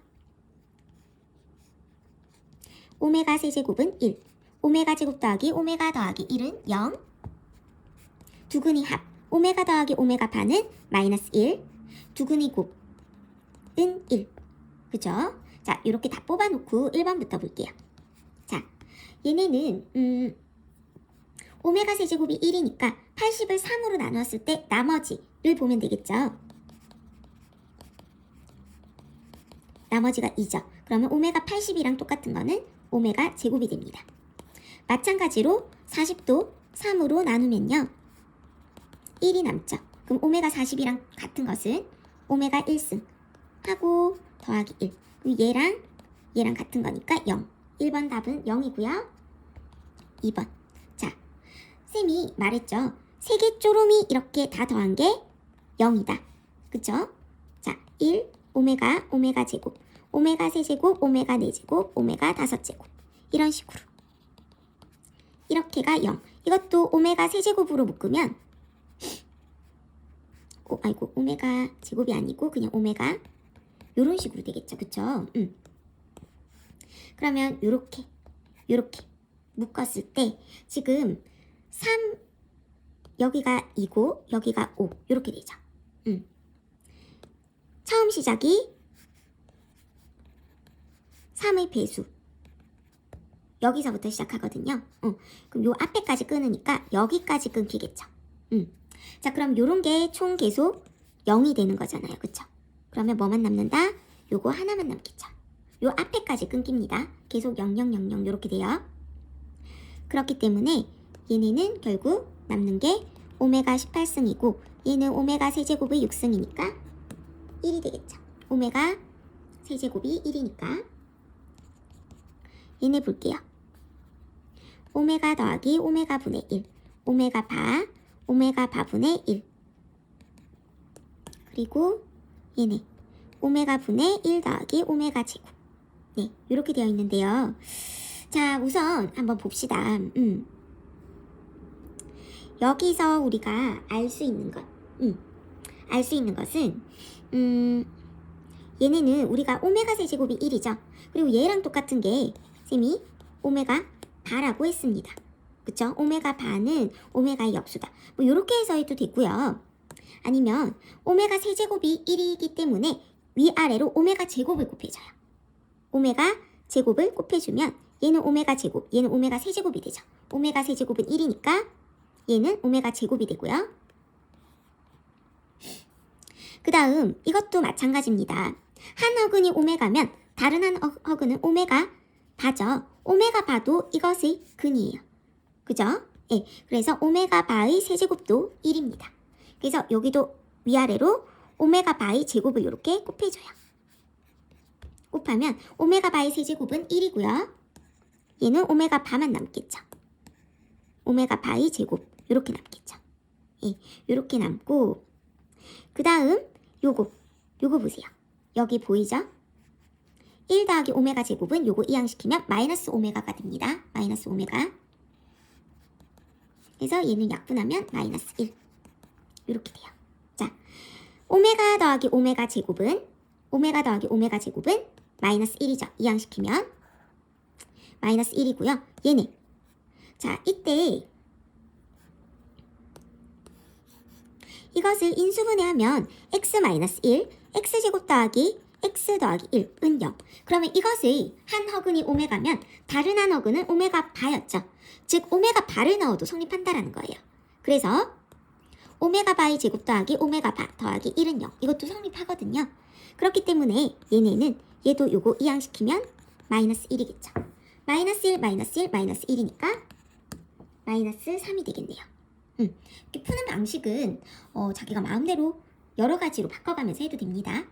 오메가 세제곱은 1, 오메가 제곱 더하기 오메가 더하기 1은 0, 두근이 합, 오메가 더하기 오메가 반은 마이너스 1, 두근이 곱은 1, 그죠? 자, 이렇게 다 뽑아놓고 1번부터 볼게요. 자, 얘네는 오메가 세제곱이 1이니까 80을 3으로 나누었을 때 나머지를 보면 되겠죠. 나머지가 2죠. 그러면 오메가 80이랑 똑같은 거는 오메가 제곱이 됩니다. 마찬가지로 40도 3으로 나누면요. 1이 남죠. 그럼 오메가 40이랑 같은 것은 오메가 1승 하고 더하기 1. 그럼 얘랑 같은 거니까 0. 1번 답은 0이고요. 2번. 자, 쌤이 말했죠. 3개 쪼롬이 이렇게 다 더한 게 0이다. 그쵸? 자, 1, 오메가 제곱, 오메가 세제곱, 오메가 4제곱, 오메가 5제곱. 이런 식으로. 이렇게가 0. 이것도 오메가 세제곱으로 묶으면 오메가 제곱이 아니고 그냥 오메가 요런 식으로 되겠죠. 그쵸? 그러면 요렇게 묶었을 때 지금 3 여기가 2고 여기가 5 요렇게 되죠. 처음 시작이 3의 배수 여기서부터 시작하거든요. 그럼 요 앞에까지 끊으니까 여기까지 끊기겠죠. 자, 그럼 요런 게 총 계속 0이 되는 거잖아요. 그쵸? 그러면 뭐만 남는다? 요거 하나만 남겠죠. 요 앞에까지 끊깁니다. 계속 0000 요렇게 돼요. 그렇기 때문에 얘네는 결국 남는 게 오메가 18승이고 얘는 오메가 세제곱의 6승이니까 1이 되겠죠. 오메가 세제곱이 1이니까 얘네 볼게요. 오메가 더하기 오메가 분의 1, 오메가 바분의 1, 그리고 얘네 오메가 분의 1 더하기 오메가 제곱. 네, 이렇게 되어 있는데요. 자, 우선 한번 봅시다. 여기서 우리가 알 수 있는 것, 알 수 있는 것은 얘네는 우리가 오메가 세제곱이 1이죠. 그리고 얘랑 똑같은 게 쌤이 오메가 바라고 했습니다. 그쵸? 오메가 바는 오메가의 역수다. 뭐 요렇게 해서 해도 되고요. 아니면 오메가 세제곱이 1이기 때문에 위아래로 오메가 제곱을 곱해줘요. 오메가 제곱을 곱해주면 얘는 오메가 제곱, 얘는 오메가 세제곱이 되죠. 오메가 세제곱은 1이니까 얘는 오메가 제곱이 되고요. 그 다음 이것도 마찬가지입니다. 한 허근이 오메가면 다른 한 허근은 오메가 바죠. 오메가 바도 이것의 근이에요. 그죠? 예, 그래서 오메가 바의 세제곱도 1입니다. 그래서 여기도 위아래로 오메가 바의 제곱을 이렇게 곱해줘요. 곱하면 오메가 바의 세제곱은 1이고요. 얘는 오메가 바만 남겠죠. 오메가 바의 제곱 이렇게 남겠죠. 예, 이렇게 남고 그 다음 요거 보세요. 여기 보이죠? 1 더하기 오메가 제곱은 요거 이항시키면 마이너스 오메가가 됩니다. 마이너스 오메가. 그래서 얘는 약분하면 마이너스 1 이렇게 돼요. 자, 오메가 더하기 오메가 제곱은 마이너스 1이죠. 이항시키면 마이너스 1이고요. 얘네. 자, 이때 이것을 인수분해하면 x-1, x제곱 더하기 x 더하기 1은 0. 그러면 이것의 한 허근이 오메가면 다른 한 허근은 오메가 바였죠. 즉 오메가 바를 넣어도 성립한다라는 거예요. 그래서 오메가 바의 제곱 더하기 오메가 바 더하기 1은 0. 이것도 성립하거든요. 그렇기 때문에 얘네는 얘도 요거 이항시키면 마이너스 1이겠죠. 마이너스 1, 마이너스 1, 마이너스 1이니까 마이너스 3이 되겠네요. 이렇게 푸는 방식은 자기가 마음대로 여러 가지로 바꿔가면서 해도 됩니다.